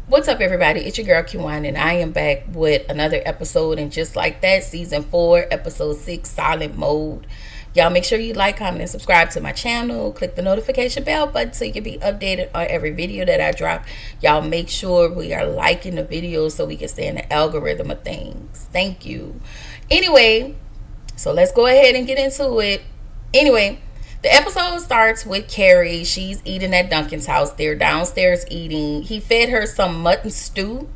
What's up, everybody? It's your girl Q1, and I am back with another episode. And just like that, season 4, episode 6, silent mode. Y'all make sure you like, comment, and subscribe to my channel. Click the notification bell button so you can be updated on every video that I drop. Y'all make sure we are liking the videos so we can stay in the algorithm of things. Thank you. Anyway, so let's go ahead and get into it. Anyway, the episode starts with Carrie. She's eating at Duncan's house. They're downstairs eating. He fed her some mutton stew.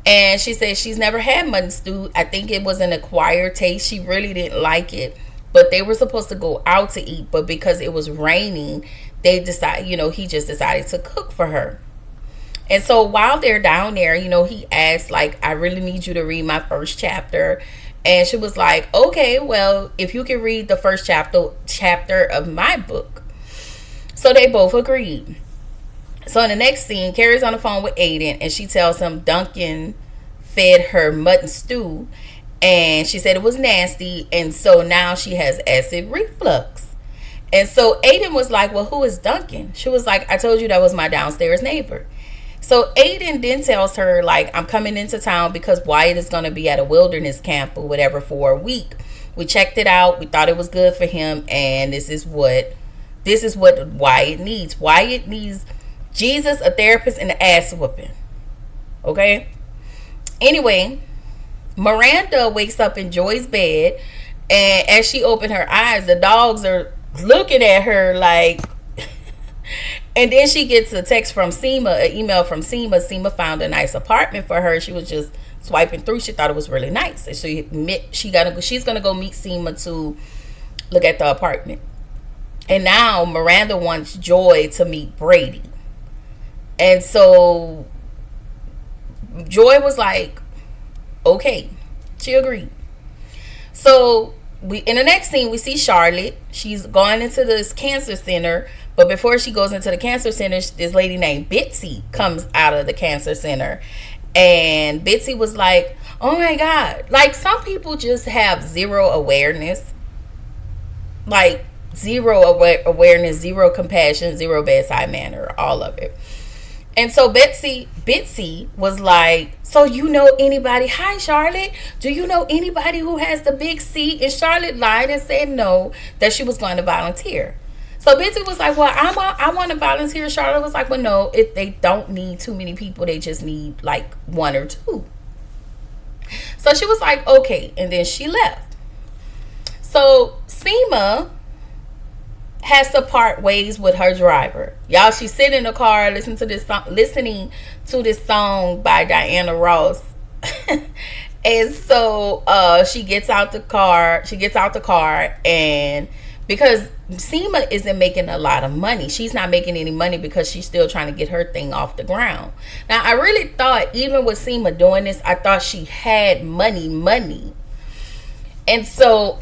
And she said she's never had mutton stew. I think it was an acquired taste. She really didn't like it. But they were supposed to go out to eat. But because it was raining, they decided, he just decided to cook for her. And so while they're down there, he asked, I really need you to read my first chapter. And she was like, okay, well, if you can read the first chapter of my book. So they both agreed. So in the next scene, Carrie's on the phone with Aiden, and she tells him Duncan fed her mutton stew, and she said it was nasty, and so now she has acid reflux. And so Aiden was like, well, who is Duncan? She was like, I told you that was my downstairs neighbor. So Aiden then tells her, I'm coming into town because Wyatt is going to be at a wilderness camp or whatever for a week. We checked it out. We thought it was good for him. And this is what Wyatt needs. Wyatt needs Jesus, a therapist, and an ass whooping. Okay? Anyway, Miranda wakes up in Joy's bed. And as she opened her eyes, the dogs are looking at her like... And then she gets a text from Seema, an email from Seema. Seema found a nice apartment for her. She was just swiping through. She thought it was really nice. And so she's gonna go meet Seema to look at the apartment. And now Miranda wants Joy to meet Brady. And so Joy was like, okay. She agreed. So in the next scene, we see Charlotte. She's going into this cancer center. But before she goes into the cancer center, this lady named Bitsy comes out of the cancer center. And Bitsy was like, oh my God. Some people just have zero awareness. Zero awareness, zero compassion, zero bedside manner, all of it. And so Bitsy was like, so you know anybody? Hi, Charlotte. Do you know anybody who has the big seat? And Charlotte lied and said no, that she was going to volunteer. So Bitsy was like, well, I want to volunteer. Charlotte was like, well, no, they don't need too many people. They just need one or two. So she was like, okay. And then she left. So Seema has to part ways with her driver. Y'all, she's sitting in the car listening to this song by Diana Ross. And so she gets out the car. And because Seema isn't making a lot of money. She's not making any money because she's still trying to get her thing off the ground. Now, I really thought, even with Seema doing this, I thought she had money. And so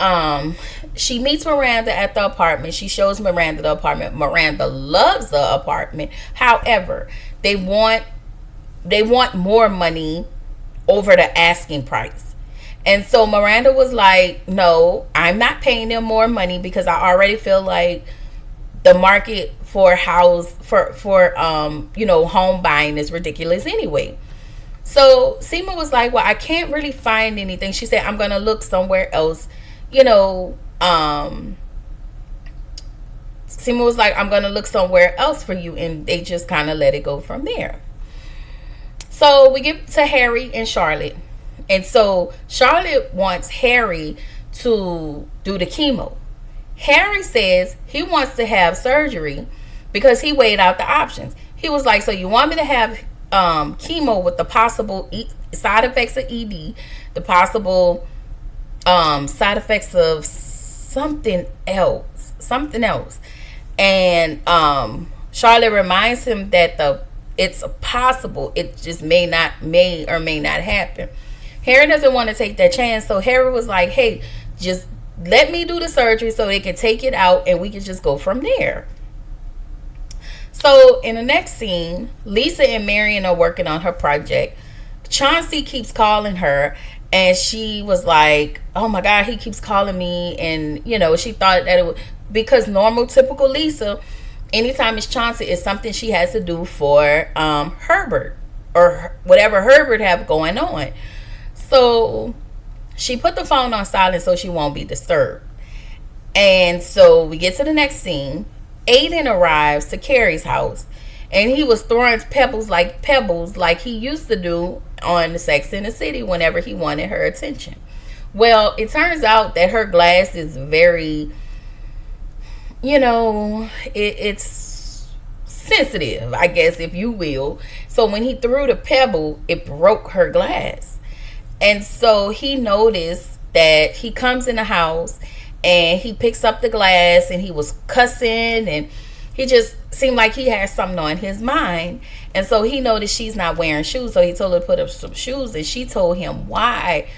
she meets Miranda at the apartment. She shows Miranda the apartment. Miranda loves the apartment. However, they want more money over the asking price. And so Miranda was like, no, I'm not paying them more money because I already feel like the market for home buying is ridiculous anyway. So Seema was like, well, I can't really find anything. She said, I'm going to look somewhere else. Seema was like, I'm going to look somewhere else for you. And they just kind of let it go from there. So we get to Harry and Charlotte. And so Charlotte wants Harry to do the chemo. Harry says he wants to have surgery because he weighed out the options. He was like, so you want me to have chemo with the possible side effects of ED, the possible side effects of something else. And Charlotte reminds him that it's possible. It just may or may not happen. Harry doesn't want to take that chance. So Harry was like, hey, just let me do the surgery so they can take it out and we can just go from there. So in the next scene, Lisa and Marion are working on her project. Chauncey keeps calling her and she was like, oh my God, he keeps calling me. And, she thought that it would, because normal, typical Lisa, anytime it's Chauncey, it's something she has to do for Herbert. or whatever Herbert have going on. So she put the phone on silent so she won't be disturbed. And so we get to the next scene. Aiden arrives to Carrie's house, and he was throwing pebbles like he used to do on the Sex in the City whenever he wanted her attention. Well, it turns out that her glass is very, it's sensitive, I guess, if you will. So when he threw the pebble, it broke her glass. And so he noticed that he comes in the house and he picks up the glass, and he was cussing, and he just seemed like he had something on his mind. And so he noticed she's not wearing shoes, so he told her to put up some shoes, and she told him why,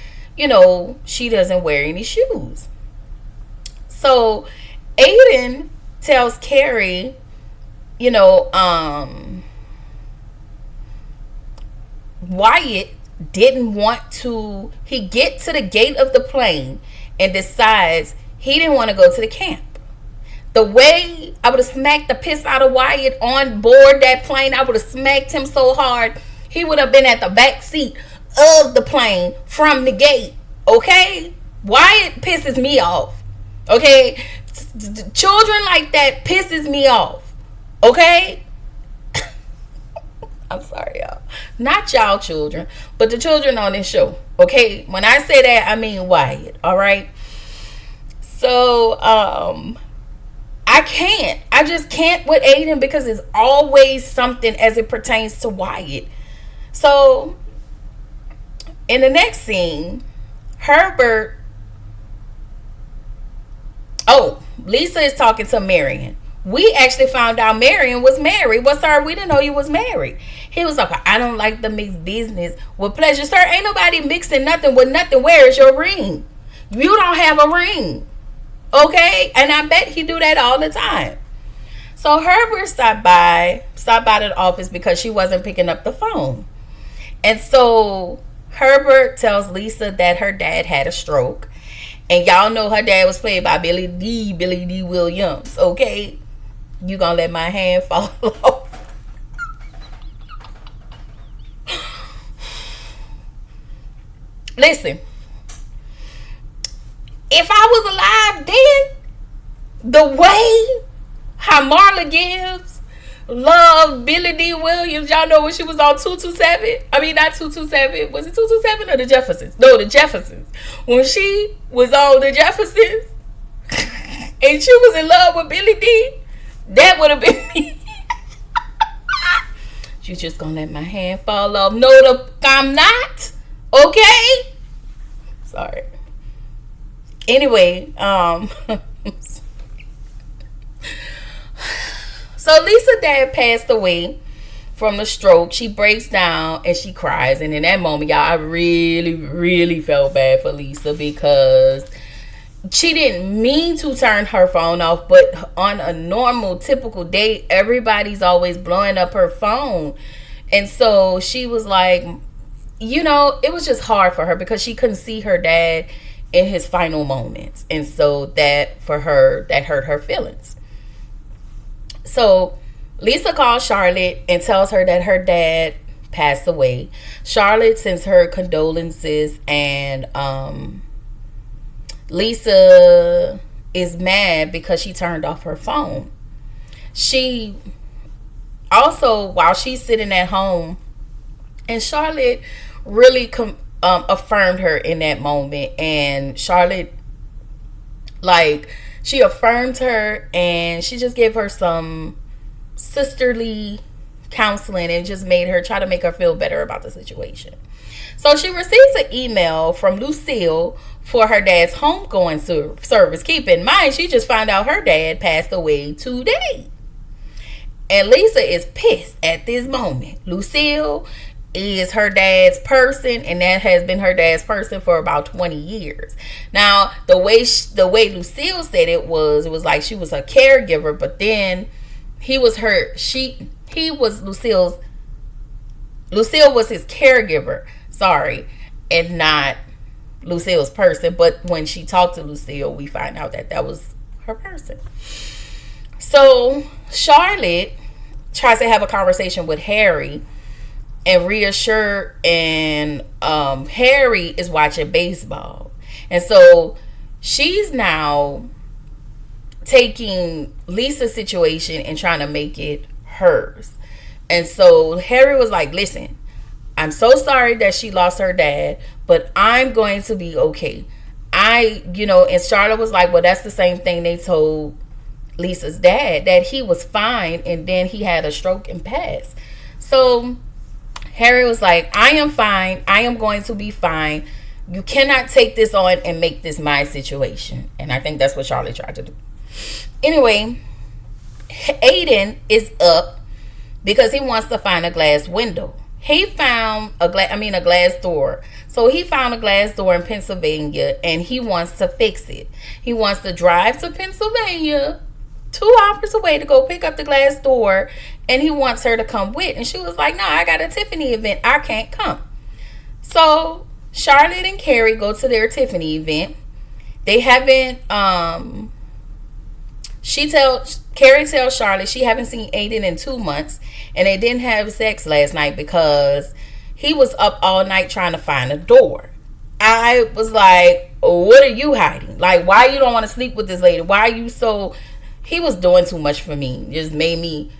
she doesn't wear any shoes. So Aiden tells Carrie, Wyatt didn't want to, he get to the gate of the plane and decides he didn't want to go to the camp. The way I would have smacked the piss out of Wyatt on board that plane, I would have smacked him so hard, he would have been at the back seat of the plane from the gate. Okay? Wyatt pisses me off. Okay? Children like that pisses me off. Okay? I'm sorry, y'all. Not y'all children, but the children on this show. Okay? When I say that, I mean Wyatt. All right? So, I just can't with Aiden because it's always something as it pertains to Wyatt. So, in the next scene, Lisa is talking to Marion. We actually found out Marion was married. Well, sir, we didn't know you was married. He was like, I don't like to mix business with pleasure. Sir, ain't nobody mixing nothing with nothing. Where is your ring? You don't have a ring. Okay? And I bet he do that all the time. So Herbert stopped by the office because she wasn't picking up the phone. And so Herbert tells Lisa that her dad had a stroke. And y'all know her dad was played by Billy D. Williams. Okay? You gonna let my hand fall off? Listen. If I was alive then, the way how Marla Gibbs loved Billy D. Williams, y'all know when she was on 227? I mean, not 227. Was it 227 or the Jeffersons? No, the Jeffersons. When she was on the Jeffersons and she was in love with Billy D, that would have been me. You just gonna let my hand fall off? No, I'm not. Okay? Sorry. Anyway, so Lisa's dad passed away from the stroke. She breaks down and she cries. And in that moment, y'all, I really, really felt bad for Lisa because she didn't mean to turn her phone off. But on a normal, typical day, everybody's always blowing up her phone. And so she was like, it was just hard for her because she couldn't see her dad in his final moments. And so that hurt her feelings. So Lisa calls Charlotte and tells her that her dad passed away. Charlotte sends her condolences, and Lisa is mad because she turned off her phone. She also, while she's sitting at home, and Charlotte really affirmed her in that moment, and Charlotte, she affirmed her, and she just gave her some sisterly counseling and just try to make her feel better about the situation. So she receives an email from Lucille for her dad's homegoing service. Keep in mind, she just found out her dad passed away today. And Lisa is pissed at this moment. Lucille is her dad's person, and that has been her dad's person for about 20 years. Now, the way Lucille said it was like she was a caregiver, but then Lucille was his caregiver, and not Lucille's person. But when she talked to Lucille, we find out that was her person. So Charlotte tries to have a conversation with Harry, and reassure, and Harry is watching baseball. And so she's now taking Lisa's situation and trying to make it hers. And so Harry was like, listen, I'm so sorry that she lost her dad, but I'm going to be okay. And Charlotte was like, well, that's the same thing they told Lisa's dad, that he was fine and then he had a stroke and passed. So Harry was like, I am fine. I am going to be fine. You cannot take this on and make this my situation. And I think that's what Charlotte tried to do. Anyway, Aiden is up because he wants to find a glass window. He found a glass door. So he found a glass door in Pennsylvania and he wants to fix it. He wants to drive to Pennsylvania, 2 hours away, to go pick up the glass door, and he wants her to come with. And she was like, no, I got a Tiffany event. I can't come. So Charlotte and Carrie go to their Tiffany event. They haven't, Carrie tells Charlotte she haven't seen Aiden in 2 months, and they didn't have sex last night because he was up all night trying to find a door. I was like, what are you hiding? Like, why you don't want to sleep with this lady? Why are you so... He was doing too much for me. Just made me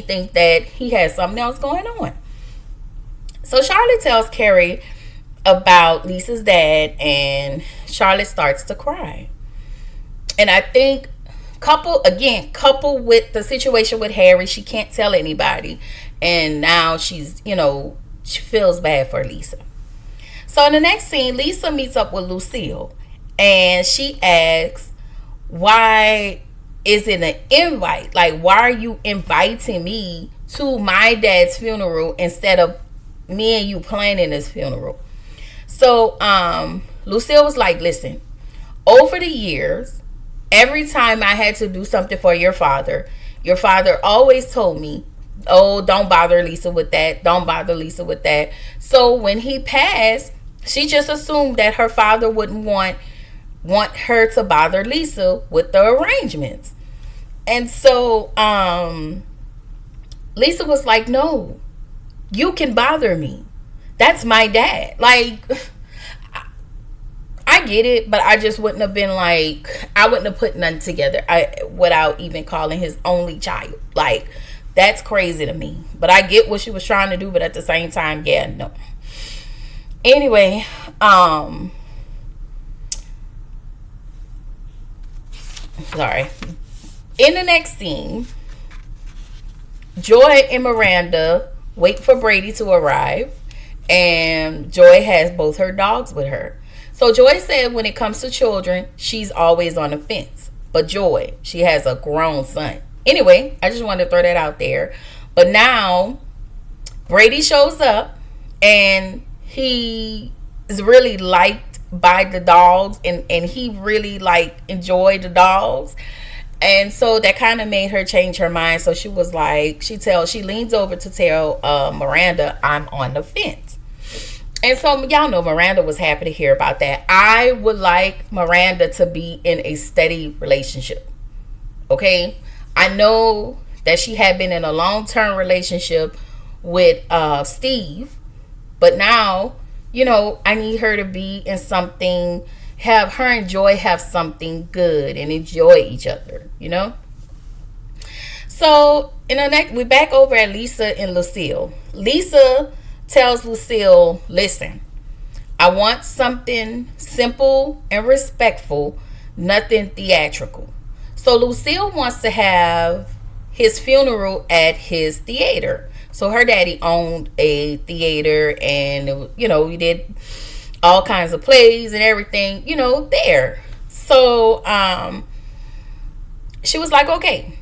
think that he had something else going on. So Charlotte tells Carrie about Lisa's dad, and Charlotte starts to cry. And I think coupled with the situation with Harry, she can't tell anybody, and now she feels bad for Lisa. So in the next scene, Lisa meets up with Lucille, and she asks, why is it an invite? Like, why are you inviting me to my dad's funeral instead of me and you planning this funeral? So Lucille was like, listen, over the years, every time I had to do something for your father always told me, oh, don't bother Lisa with that. Don't bother Lisa with that. So when he passed, she just assumed that her father wouldn't want her to bother Lisa with the arrangements. And so Lisa was like, no, you can bother me. That's my dad. Like, I get it, but I just wouldn't have been like, I wouldn't have put nothing together without even calling his only child. Like, that's crazy to me. But I get what she was trying to do, but at the same time, yeah, no. Anyway, sorry. In the next scene, Joy and Miranda wait for Brady to arrive, and Joy has both her dogs with her. So Joy said when it comes to children, she's always on the fence. But Joy, she has a grown son. Anyway, I just wanted to throw that out there. But now Brady shows up, and he is really liked by the dogs, and he really enjoyed the dogs. And so that kind of made her change her mind. So she was like, she leans over to tell Miranda, I'm on the fence. And so y'all know Miranda was happy to hear about that. I would like Miranda to be in a steady relationship. Okay? I know that she had been in a long-term relationship with Steve. But now, I need her to be in something, have her and Joy have something good and enjoy each other, So in the next, we're back over at Lisa and Lucille. Lisa tells Lucille, listen, I want something simple and respectful, nothing theatrical. So Lucille wants to have his funeral at his theater. So her daddy owned a theater, and we did all kinds of plays and everything, there. So she was like, okay.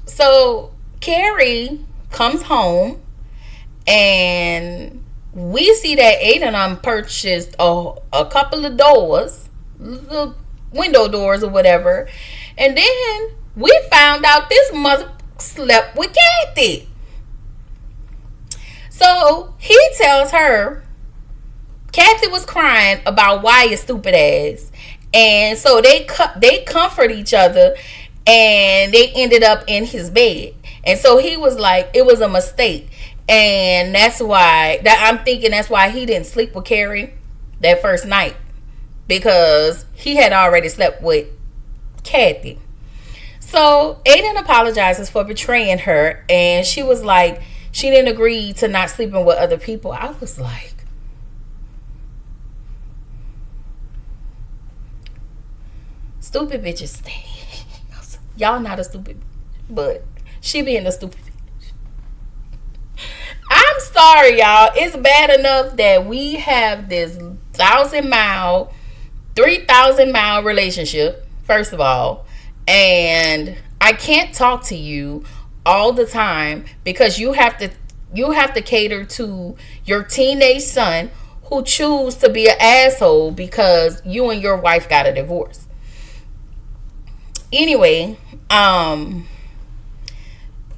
So Carrie comes home, and we see that Aiden purchased a couple of doors, little window doors or whatever, and then we found out this mother slept with Kathy. So he tells her Kathy was crying about Wyatt's stupid ass, and so they comfort each other, and they ended up in his bed. And so he was like, it was a mistake. And that's why that I'm thinking that's why he didn't sleep with Carrie that first night, because he had already slept with Kathy. So Aiden apologizes for betraying her, and she was like, she didn't agree to not sleeping with other people. I was like, stupid bitches stay. Y'all not a stupid, but she being a stupid bitch. I'm sorry, y'all. It's bad enough that we have this 1,000-mile, 3,000-mile relationship, first of all, and I can't talk to you all the time because you have to cater to your teenage son who choose to be an asshole because you and your wife got a divorce. Anyway,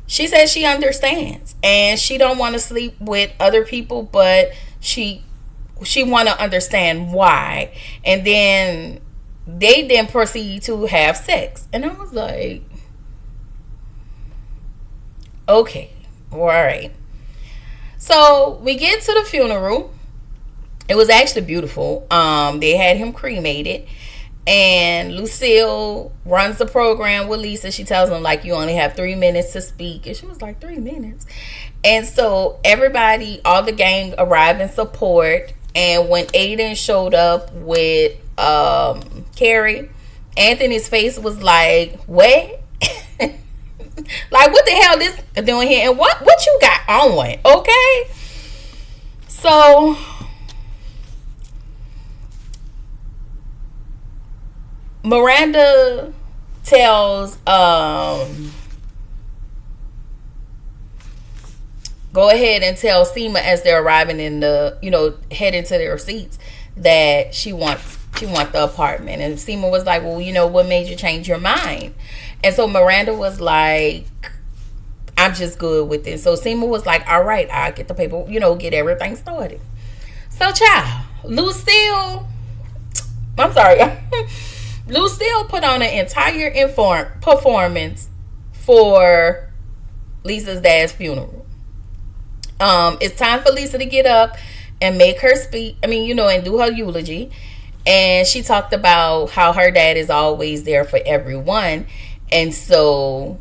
she says she understands and she don't want to sleep with other people, but she want to understand why. And then they then proceed to have sex, and I was like, okay, all right. So we get to the funeral. It was actually beautiful. They had him cremated, and Lucille runs the program with Lisa. She tells him, like, you only have 3 minutes to speak. And she was like, 3 minutes? And so everybody, all the gang arrived in support. And when Aiden showed up with Carrie, Anthony's face was like, what? Like, what the hell this doing here? And what you got on? Okay. So Miranda tells go ahead and tell Seema as they're arriving in the, heading to their seats, that she wants the apartment. And Seema was like, well, what made you change your mind? And so Miranda was like, I'm just good with it. So Seema was like, all right, I'll get the paper, get everything started. So child, Lucille put on an entire performance for Lisa's dad's funeral. It's time for Lisa to get up and make her speech. And do her eulogy. And she talked about how her dad is always there for everyone. And so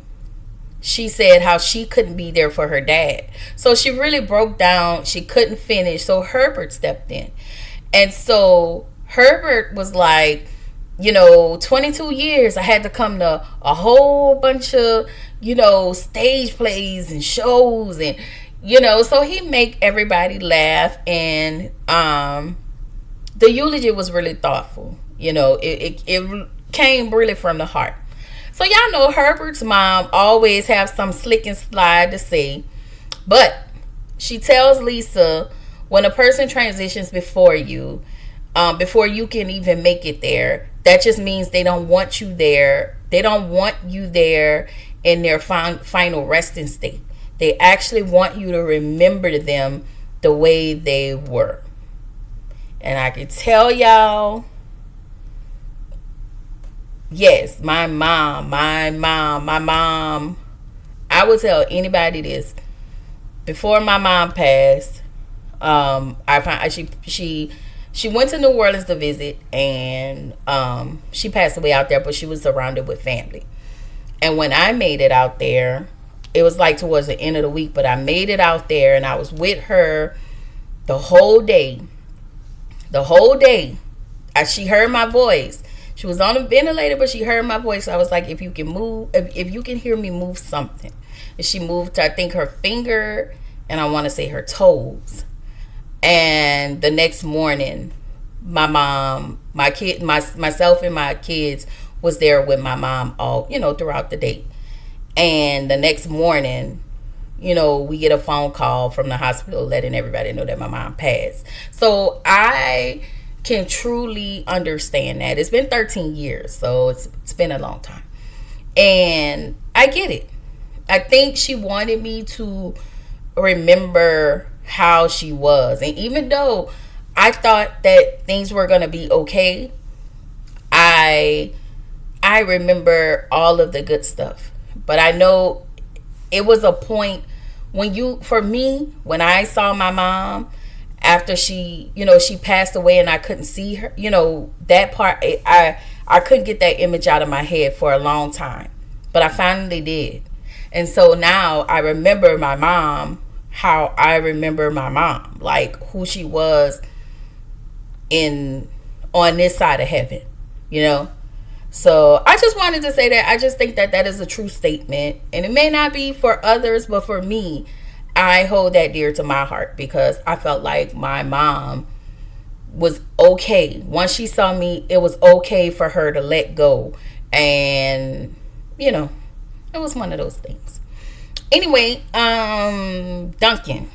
she said how she couldn't be there for her dad. So she really broke down. She couldn't finish. So Herbert stepped in. And so Herbert was like, 22 years, I had to come to a whole bunch of, stage plays and shows. And, so he make everybody laugh. And the eulogy was really thoughtful. It came really from the heart. So y'all know Herbert's mom always have some slick and slide to say. But she tells Lisa, when a person transitions before you can even make it there, that just means they don't want you there. They don't want you there in their final resting state. They actually want you to remember them the way they were. And I can tell y'all, yes, my mom, I would tell anybody this. Before my mom passed, I found she went to New Orleans to visit, and she passed away out there, but she was surrounded with family. And when I made it out there, it was like towards the end of the week, but I made it out there and I was with her the whole day. She heard my voice. She was on a ventilator, but she heard my voice. I was like, if you can hear me, move something. And she moved, I think, her finger, and I want to say her toes. And the next morning, my mom, myself and my kids was there with my mom all, throughout the day. And the next morning, we get a phone call from the hospital letting everybody know that my mom passed. So I can truly understand that. It's been 13 years, so it's been a long time. And I get it. I think she wanted me to remember how she was. And even though I thought that things were going to be okay, I remember all of the good stuff. But I know it was a point when for me, when I saw my mom after she, she passed away and I couldn't see her, that part, I couldn't get that image out of my head for a long time, but I finally did. And so now I remember my mom, how I remember my mom, like who she was on this side of heaven, So I just wanted to say that I just think that is a true statement, and it may not be for others, but for me, I hold that dear to my heart because I felt like my mom was okay. Once she saw me, it was okay for her to let go, and it was one of those things. Anyway, Duncan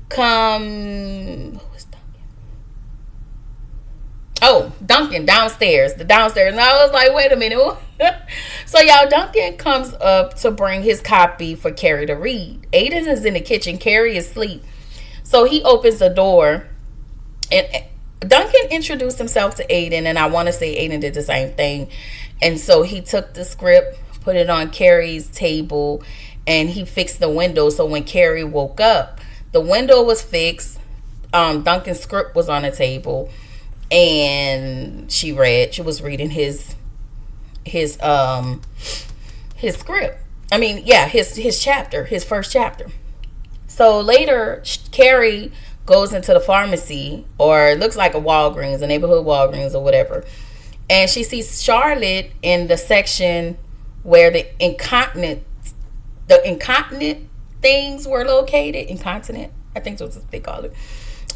come. Oh, Duncan downstairs. The downstairs. And I was like, wait a minute. So, y'all, Duncan comes up to bring his copy for Carrie to read. Aiden is in the kitchen. Carrie is asleep. So, he opens the door. And Duncan introduced himself to Aiden. And I want to say Aiden did the same thing. And so, he took the script, put it on Carrie's table, and he fixed the window. So, when Carrie woke up, the window was fixed. Duncan's script was on the table. And she was reading his script. I mean, yeah, his chapter, his first chapter. So later, Carrie goes into the pharmacy, or it looks like a Walgreens, a neighborhood Walgreens or whatever. And she sees Charlotte in the section where the incontinent things were located. Incontinent, I think that's what they call it.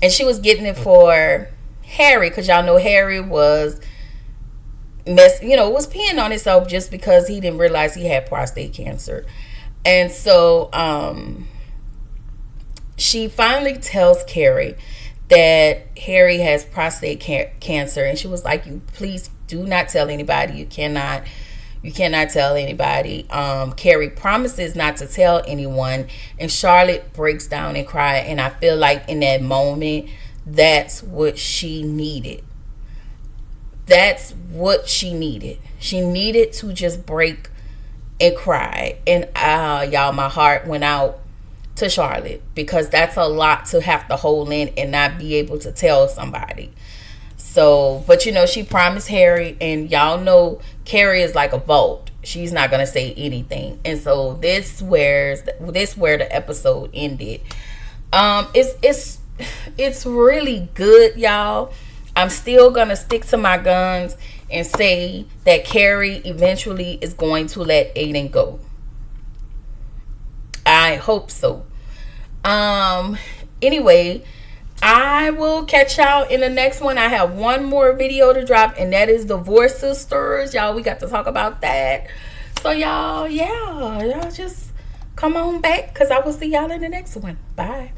And she was getting it for Harry, because y'all know Harry was was peeing on himself just because he didn't realize he had prostate cancer. And so she finally tells Carrie that Harry has prostate cancer, and she was like, "You please do not tell anybody. You cannot tell anybody." Carrie promises not to tell anyone, and Charlotte breaks down and cries. And I feel like in that moment, that's what she needed. That's what she needed. She needed to just break and cry. And y'all, my heart went out to Charlotte, because that's a lot to have to hold in and not be able to tell somebody. So, but she promised Harry, and y'all know Carrie is like a vault. She's not gonna say anything. And so this where the episode ended. It's really good, y'all. I'm still gonna stick to my guns and say that Carrie eventually is going to let Aiden go. I hope so. Anyway, I will catch y'all in the next one. I have one more video to drop, and that is Divorce Sisters. Y'all, we got to talk about that. So y'all just come on back, because I will see y'all in the next one. Bye.